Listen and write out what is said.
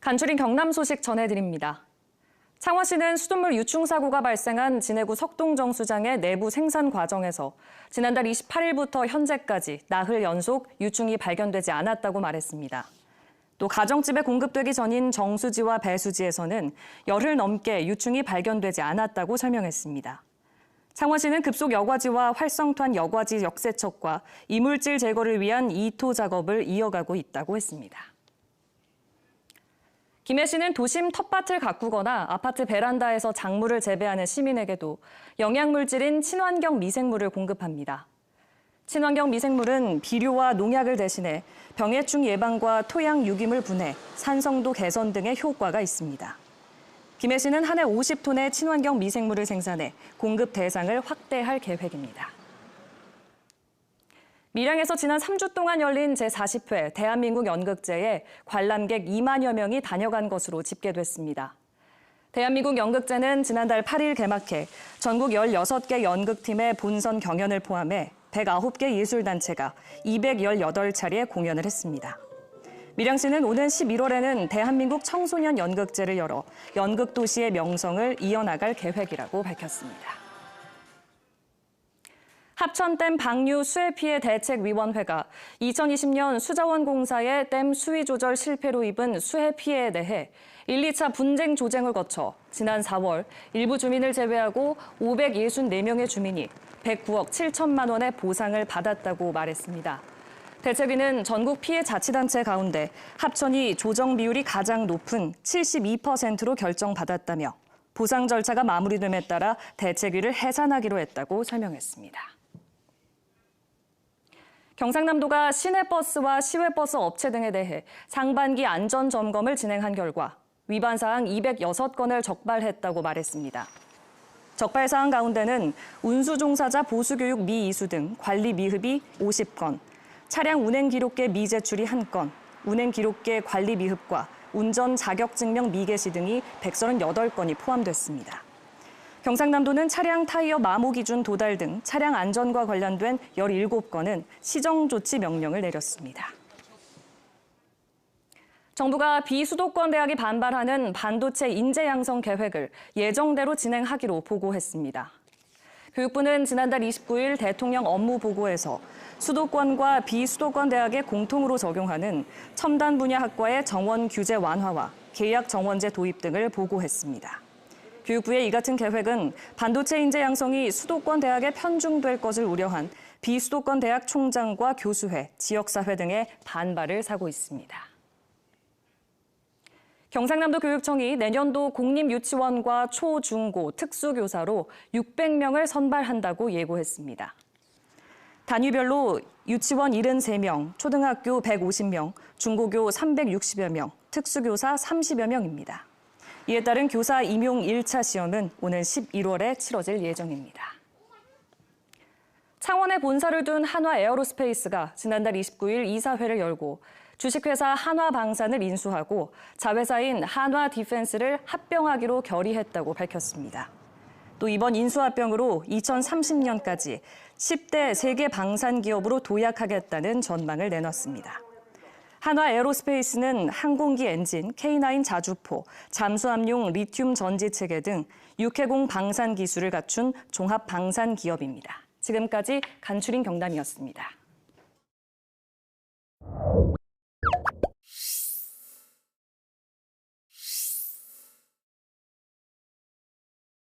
간추린 경남 소식 전해드립니다. 창원시는 수돗물 유충 사고가 발생한 진해구 석동정수장의 내부 생산 과정에서 지난달 28일부터 현재까지 나흘 연속 유충이 발견되지 않았다고 말했습니다. 또 가정집에 공급되기 전인 정수지와 배수지에서는 열흘 넘게 유충이 발견되지 않았다고 설명했습니다. 창원시는 급속 여과지와 활성탄 여과지 역세척과 이물질 제거를 위한 이토 작업을 이어가고 있다고 했습니다. 김해시는 도심 텃밭을 가꾸거나 아파트 베란다에서 작물을 재배하는 시민에게도 영양물질인 친환경 미생물을 공급합니다. 친환경 미생물은 비료와 농약을 대신해 병해충 예방과 토양 유기물 분해, 산성도 개선 등의 효과가 있습니다. 김해시는 한 해 50톤의 친환경 미생물을 생산해 공급 대상을 확대할 계획입니다. 밀양에서 지난 3주 동안 열린 제40회 대한민국 연극제에 관람객 2만여 명이 다녀간 것으로 집계됐습니다. 대한민국 연극제는 지난달 8일 개막해 전국 16개 연극팀의 본선 경연을 포함해 109개 예술단체가 218차례 공연을 했습니다. 밀양시는 오는 11월에는 대한민국 청소년 연극제를 열어 연극도시의 명성을 이어나갈 계획이라고 밝혔습니다. 합천댐 방류 수해 피해 대책위원회가 2020년 수자원공사의 댐 수위 조절 실패로 입은 수해 피해에 대해 1, 2차 분쟁 조정을 거쳐 지난 4월 일부 주민을 제외하고 564명의 주민이 109억 7천만 원의 보상을 받았다고 말했습니다. 대책위는 전국 피해 자치단체 가운데 합천이 조정 비율이 가장 높은 72%로 결정받았다며 보상 절차가 마무리됨에 따라 대책위를 해산하기로 했다고 설명했습니다. 경상남도가 시내버스와 시외버스 업체 등에 대해 상반기 안전점검을 진행한 결과 위반 사항 206건을 적발했다고 말했습니다. 적발 사항 가운데는 운수 종사자 보수교육 미이수 등 관리 미흡이 50건, 차량 운행 기록계 미제출이 1건, 운행 기록계 관리 미흡과 운전 자격증명 미개시 등이 138건이 포함됐습니다. 경상남도는 차량 타이어 마모 기준 도달 등 차량 안전과 관련된 17건은 시정조치 명령을 내렸습니다. 정부가 비수도권 대학이 반발하는 반도체 인재 양성 계획을 예정대로 진행하기로 보고했습니다. 교육부는 지난달 29일 대통령 업무 보고에서 수도권과 비수도권 대학에 공통으로 적용하는 첨단 분야 학과의 정원 규제 완화와 계약 정원제 도입 등을 보고했습니다. 교육부의 이 같은 계획은 반도체 인재 양성이 수도권 대학에 편중될 것을 우려한 비수도권 대학 총장과 교수회, 지역사회 등의 반발을 사고 있습니다. 경상남도 교육청이 내년도 공립유치원과 초, 중, 고 특수교사로 600명을 선발한다고 예고했습니다. 단위별로 유치원 73명, 초등학교 150명, 중고교 360여 명, 특수교사 30여 명입니다. 이에 따른 교사 임용 1차 시험은 오는 11월에 치러질 예정입니다. 창원에 본사를 둔 한화에어로스페이스가 지난달 29일 이사회를 열고 주식회사 한화방산을 인수하고 자회사인 한화디펜스를 합병하기로 결의했다고 밝혔습니다. 또 이번 인수합병으로 2030년까지 10대 세계 방산 기업으로 도약하겠다는 전망을 내놨습니다. 한화에어로스페이스는 항공기 엔진, K9 자주포, 잠수함용 리튬 전지체계 등 육해공 방산 기술을 갖춘 종합 방산 기업입니다. 지금까지 간추린 경남이었습니다.